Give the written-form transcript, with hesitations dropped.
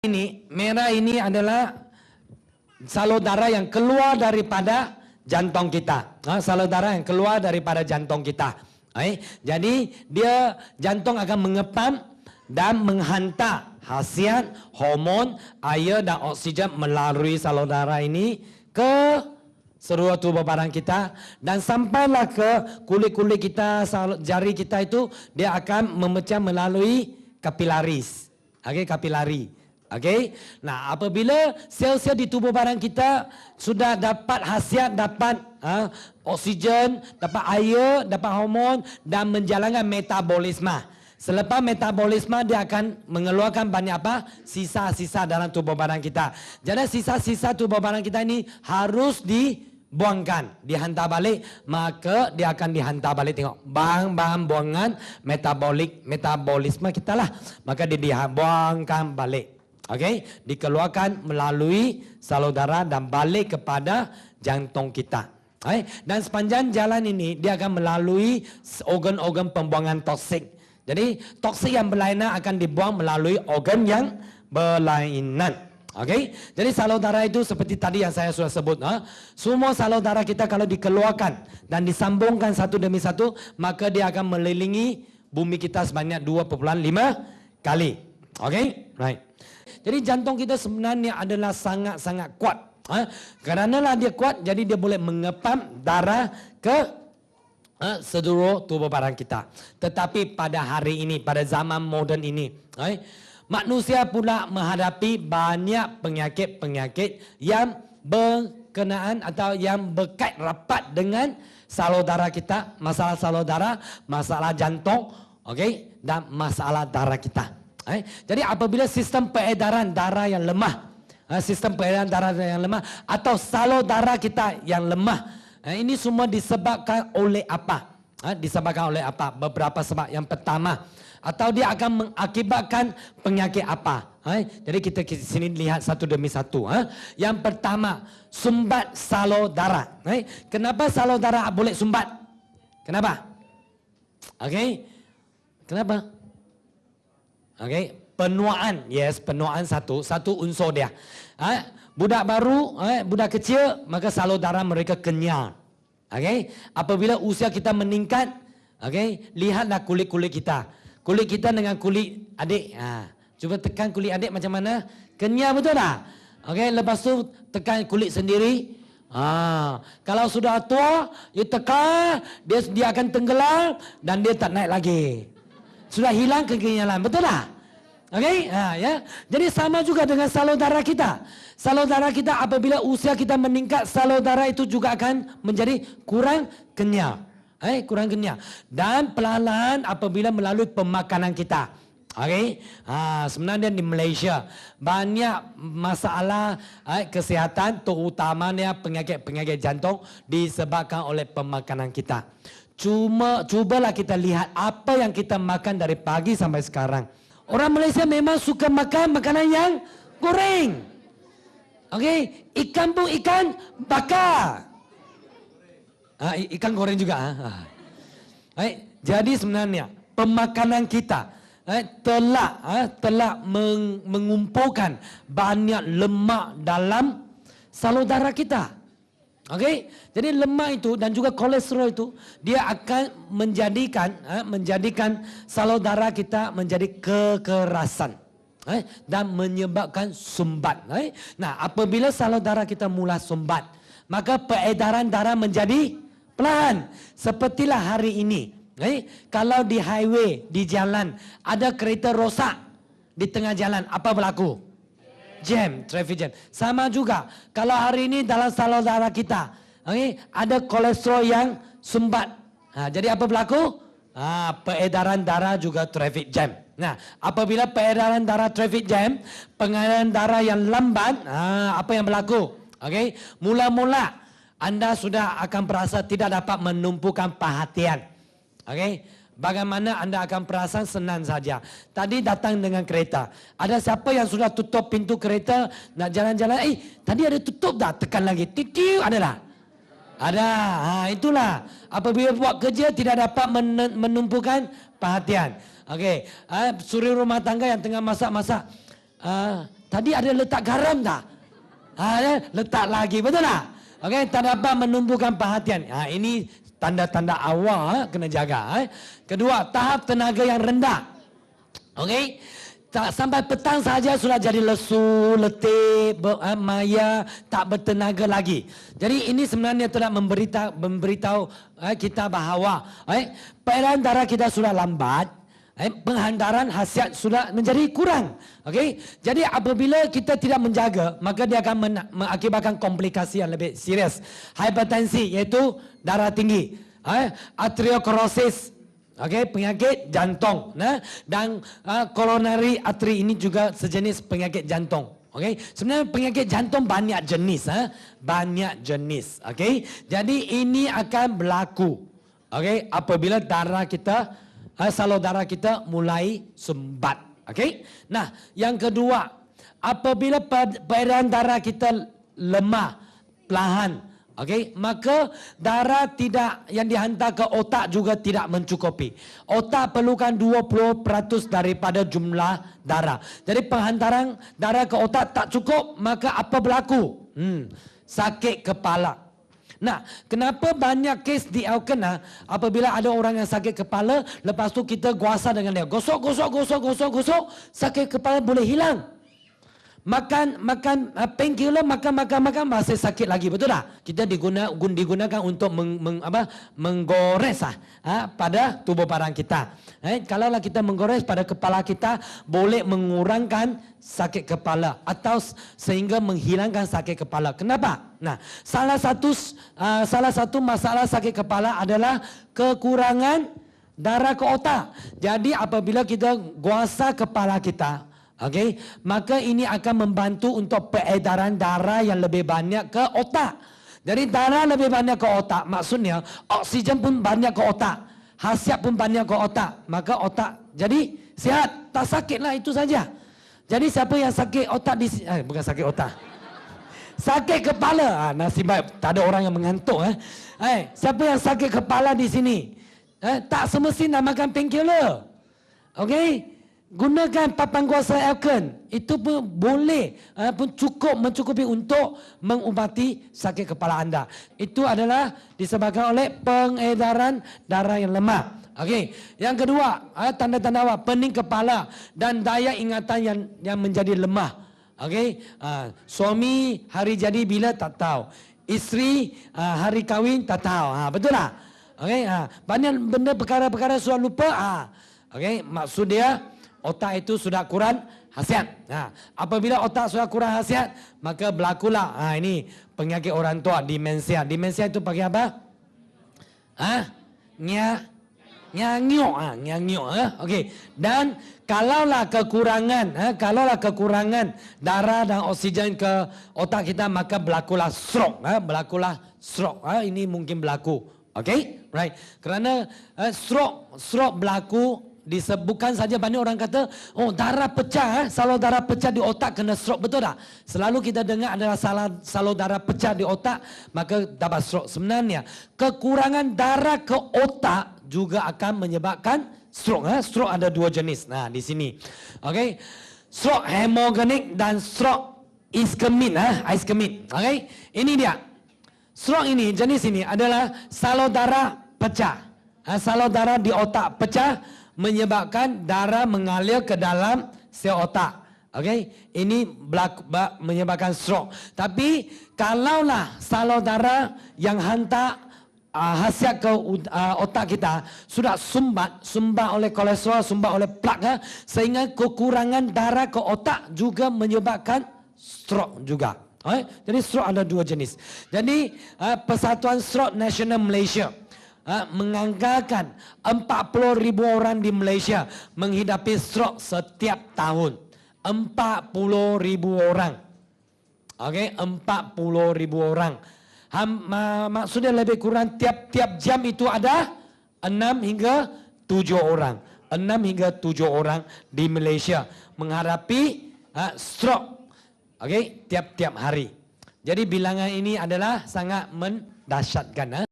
Ini merah ini adalah salur darah yang keluar daripada jantung kita. Salur darah yang keluar daripada jantung kita. Jadi dia jantung akan mengepam dan menghantar hasiat, hormon, air dan oksigen melalui salur darah ini ke seluruh tubuh badan kita dan sampailah ke kulit-kulit kita, jari kita itu dia akan memecah melalui kapilaris. Kapilari. Nah apabila sel-sel di tubuh badan kita sudah dapat hasiat, dapat oksigen, dapat air, dapat hormon dan menjalankan metabolisme. Selepas metabolisme dia akan mengeluarkan banyak apa? Sisa-sisa dalam tubuh badan kita. Jadi sisa-sisa tubuh badan kita ini harus dibuangkan, dihantar balik, maka dia akan dihantar balik. Tengok bahan-bahan buangan metabolisme kita lah, maka dia dibuangkan balik. Dikeluarkan melalui salur darah dan balik kepada jantung kita. Dan sepanjang jalan ini dia akan melalui organ-organ pembuangan toksik. Jadi toksik yang berlainan akan dibuang melalui organ yang berlainan. Jadi salur darah itu seperti tadi yang saya sudah sebut. Semua salur darah kita kalau dikeluarkan dan disambungkan satu demi satu, maka dia akan melilingi bumi kita sebanyak 2,5 kali. Right. Jadi jantung kita sebenarnya adalah sangat-sangat kuat. Kerana dia kuat, jadi dia boleh mengepam darah ke seluruh tubuh badan kita. Tetapi pada hari ini, pada zaman moden ini, manusia pula menghadapi banyak penyakit-penyakit yang berkenaan atau yang berkait rapat dengan salur darah kita. Masalah salur darah, masalah jantung, dan masalah darah kita. Jadi apabila sistem peredaran darah yang lemah, atau salur darah kita yang lemah, ini semua disebabkan oleh apa? Disebabkan oleh apa? Beberapa sebab. Yang pertama, atau dia akan mengakibatkan penyakit apa? Jadi kita di sini lihat satu demi satu. Yang pertama, sumbat salur darah. Kenapa salur darah boleh sumbat? Kenapa? Kenapa? Penuaan. Yes, penuaan satu unsur dia. Budak baru, budak kecil, maka salur darah mereka kenyal. Apabila usia kita meningkat, lihatlah kulit-kulit kita. Kulit kita dengan kulit adik. Cuba tekan kulit adik macam mana? Kenyal betul tak? Lepas tu tekan kulit sendiri. Kalau sudah tua, you tekan, dia akan tenggelam dan dia tak naik lagi. Sudah hilang kekenyalan, betul tak? Jadi sama juga dengan salur darah kita. Salur darah kita apabila usia kita meningkat, salur darah itu juga akan menjadi kurang kenyal. Kurang kenyal. Dan perlahan-lahan apabila melalui pemakanan kita. Sebenarnya di Malaysia banyak masalah kesihatan, terutamanya penyakit-penyakit jantung disebabkan oleh pemakanan kita. Cubalah kita lihat apa yang kita makan dari pagi sampai sekarang. Orang Malaysia memang suka makan makanan yang goreng. Ikan pun ikan bakar. Ikan goreng juga. Jadi sebenarnya pemakanan kita telah mengumpulkan banyak lemak dalam salur darah kita. Jadi lemak itu dan juga kolesterol itu dia akan menjadikan salur darah kita menjadi kekerasan dan menyebabkan sumbat. Nah, apabila salur darah kita mula sumbat, maka peredaran darah menjadi pelan. Sepertilah hari ini, kalau di highway, di jalan ada kereta rosak di tengah jalan, apa berlaku? Jam, traffic jam. Sama juga kalau hari ini dalam salur darah kita ada kolesterol yang sumbat. Jadi apa berlaku? Peredaran darah juga traffic jam. Nah, apabila peredaran darah traffic jam, pengedaran darah yang lambat, apa yang berlaku? Mula-mula anda sudah akan perasa tidak dapat menumpukan perhatian. Bagaimana anda akan perasan? Senang saja. Tadi datang dengan kereta. Ada siapa yang sudah tutup pintu kereta nak jalan-jalan? Tadi ada tutup dah. Tekan lagi. Titiu ada dah. Ada. Itulah. Apabila buat kerja tidak dapat menumpukan perhatian. Suri rumah tangga yang tengah masak-masak. tadi ada letak garam tak? Letak lagi, betul tak? Okey, tak dapat menumbuhkan perhatian. Ini tanda-tanda awal kena jaga. Kedua, tahap tenaga yang rendah. Okey, tak sampai petang saja sudah jadi lesu, letih, maya, tak bertenaga lagi. Jadi ini sebenarnya telah memberitahu kita bahawa peredaran darah kita sudah lambat. Penghantaran hasiat sudah menjadi kurang. Okey, jadi apabila kita tidak menjaga, maka dia akan mengakibatkan komplikasi yang lebih serius. Hipertensi, iaitu darah tinggi, arteriosclerosis, okey, penyakit jantung, dan coronary artery ini juga sejenis penyakit jantung. Okey, sebenarnya penyakit jantung banyak jenis, banyak jenis. Okey, jadi ini akan berlaku, okey, apabila darah kita, salur darah kita mulai sumbat. Okey. Nah, yang kedua, apabila peredaran darah kita lemah, perlahan, okey, maka darah tidak yang dihantar ke otak juga tidak mencukupi. Otak perlukan 20% daripada jumlah darah. Jadi penghantaran darah ke otak tak cukup, maka apa berlaku? Sakit kepala. Nah, kenapa banyak kes di Elkena apabila ada orang yang sakit kepala, lepas tu kita guasa dengan dia. Gosok, sakit kepala boleh hilang. Makan painkiller, makan masih sakit lagi, betul tak? Kita digunakan untuk menggores pada tubuh badan kita. Kalaulah kita menggores pada kepala kita, boleh mengurangkan sakit kepala atau sehingga menghilangkan sakit kepala. Kenapa? Nah, salah satu masalah sakit kepala adalah kekurangan darah ke otak. Jadi apabila kita guasa kepala kita, okey, maka ini akan membantu untuk peredaran darah yang lebih banyak ke otak. Jadi darah lebih banyak ke otak, maksudnya oksigen pun banyak ke otak, hasiat pun banyak ke otak. Maka otak jadi sihat, tak sakitlah, itu saja. Jadi siapa yang sakit otak bukan sakit otak, sakit kepala, nasib baik tak ada orang yang mengantuk. Siapa yang sakit kepala di sini, tak semestinya makan painkiller. Okey, gunakan papan kuasa Elken. Itu pun boleh, pun mencukupi untuk mengubati sakit kepala anda. Itu adalah disebabkan oleh pengedaran darah yang lemah. Okey, yang kedua, tanda-tanda awal, pening kepala dan daya ingatan yang menjadi lemah. Okey, suami hari jadi bila tak tahu, isteri hari kahwin tak tahu. Betul tak? Okey, banyak benda perkara-perkara sudah lupa. Okey, maksud dia otak itu sudah kurang hasiat. Apabila otak sudah kurang hasiat, maka berlakulah ini penyakit orang tua, demensia. Demensia itu pakai apa? Nyanyuk. Okey. Dan kalaulah kekurangan darah dan oksigen ke otak kita, maka berlakulah stroke. Ini mungkin berlaku. Okey? Right. Kerana stroke berlaku disebutkan saja, banyak orang kata, darah pecah, salur darah pecah di otak kena stroke, betul tak? Selalu kita dengar adalah salur darah pecah di otak, maka dapat stroke. Sebenarnya kekurangan darah ke otak juga akan menyebabkan stroke. Stroke ada dua jenis. Nah, di sini. Okey. Stroke hemorrhagic dan stroke ischemic. Ischemic. Okey. Ini dia. Stroke ini, jenis ini adalah salur darah pecah. Salur darah di otak pecah menyebabkan darah mengalir ke dalam sel otak. Okey, ini menyebabkan stroke. Tapi kalaulah salur darah yang hantar hasiat ke otak kita sudah sumbat oleh kolesterol, sumbat oleh plak, sehingga kekurangan darah ke otak juga menyebabkan stroke juga. Jadi stroke ada dua jenis. Jadi Persatuan Stroke Nasional Malaysia menganggarkan 40,000 orang di Malaysia menghidapi stroke setiap tahun. 40,000 orang. Okey, 40,000 orang. Maksudnya lebih kurang tiap jam itu ada 6 hingga 7 orang. 6 hingga 7 orang di Malaysia menghadapi stroke. Okey, tiap-tiap hari. Jadi bilangan ini adalah sangat mendahsyatkan.